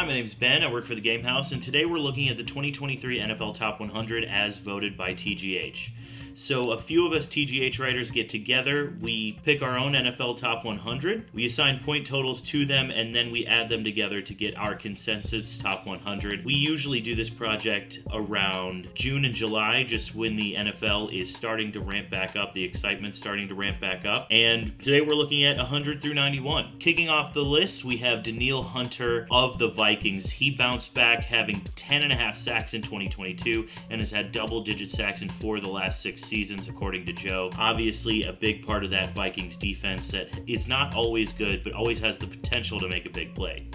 Hi, my name's Ben. I work for the Game Haus, and today we're looking at the 2023 NFL Top 100 as voted by TGH. So a few of us TGH writers get together, we pick our own NFL Top 100, we assign point totals to them, and then we add them together to get our consensus Top 100. We usually do this project around June and July, just when the NFL is starting to ramp back up, the excitement's starting to ramp back up. And today we're looking at 100 through 91. Kicking off the list, we have Danielle Hunter of the Vikings. He bounced back, having 10.5 sacks in 2022, and has had double-digit sacks in 4 of the last 6 seasons, according to Joe. Obviously, a big part of that Vikings defense that is not always good, but always has the potential to make a big play.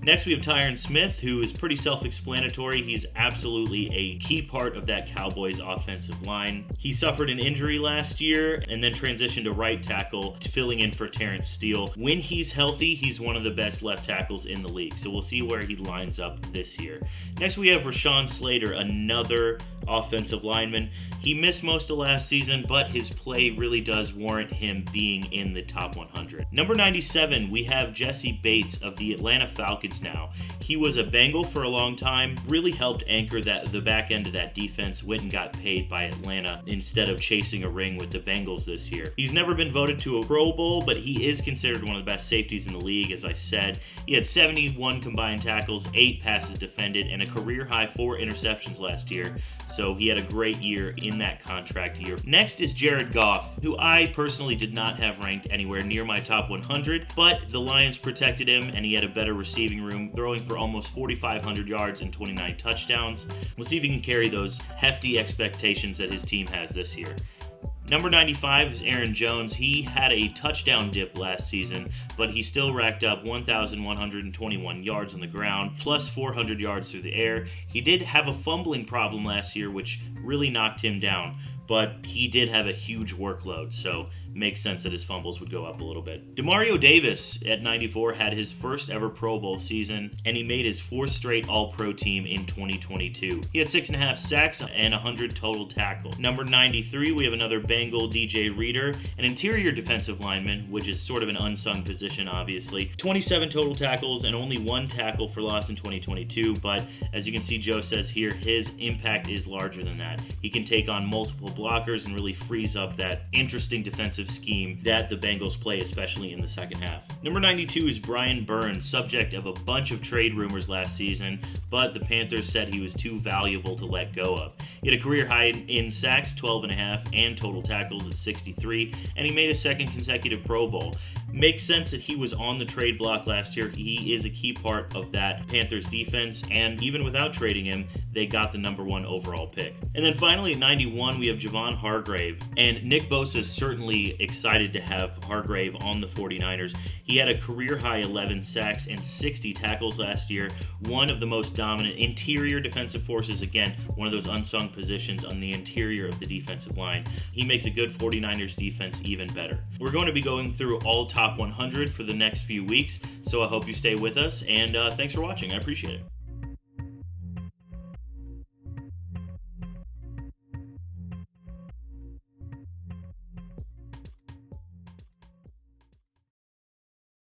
Next, we have Tyron Smith, who is pretty self-explanatory. He's absolutely a key part of that Cowboys offensive line. He suffered an injury last year and then transitioned to right tackle, filling in for Terrence Steele. When he's healthy, he's one of the best left tackles in the league, so we'll see where he lines up this year. Next, we have Rashawn Slater, another offensive lineman. He missed most of last season, but his play really does warrant him being in the top 100. Number 97, we have Jesse Bates of the Atlanta Falcons now. He was a Bengal for a long time, really helped anchor the back end of that defense, went and got paid by Atlanta instead of chasing a ring with the Bengals this year. He's never been voted to a Pro Bowl, but he is considered one of the best safeties in the league, as I said. He had 71 combined tackles, 8 passes defended, and a career-high 4 interceptions last year, so he had a great year in that contract year. Next is Jared Goff, who I personally did not have ranked anywhere near my top 100, but the Lions protected him, and he had a better receiving room, throwing for almost 4,500 yards and 29 touchdowns. We'll see if he can carry those hefty expectations that his team has this year. Number 95 is Aaron Jones. He had a touchdown dip last season, but he still racked up 1,121 yards on the ground, plus 400 yards through the air. He did have a fumbling problem last year, which really knocked him down, but he did have a huge workload, so makes sense that his fumbles would go up a little bit. Demario Davis at 94 had his first ever Pro Bowl season, and he made his 4th straight All-Pro team in 2022. He had 6.5 sacks and 100 total tackles. Number 93, we have another Bengal, DJ Reader, an interior defensive lineman, which is sort of an unsung position, obviously. 27 total tackles and only 1 tackle for loss in 2022, but as you can see, Joe says here, his impact is larger than that. He can take on multiple blockers and really frees up that interesting defensive scheme that the Bengals play, especially in the second half. Number 92 is Brian Burns, subject of a bunch of trade rumors last season, but the Panthers said he was too valuable to let go of. He had a career high in sacks, 12.5, and total tackles at 63, and he made a second consecutive Pro Bowl. Makes sense that he was on the trade block last year. He is a key part of that Panthers defense, and even without trading him, they got the number 1 overall pick. And then finally at 91, we have Javon Hargrave, and Nick Bosa is certainly excited to have Hargrave on the 49ers. He had a career-high 11 sacks and 60 tackles last year, one of the most dominant interior defensive forces, again, one of those unsung positions on the interior of the defensive line. He makes a good 49ers defense even better. We're going to be going through all top 100 for the next few weeks, so I hope you stay with us, and thanks for watching. I appreciate it.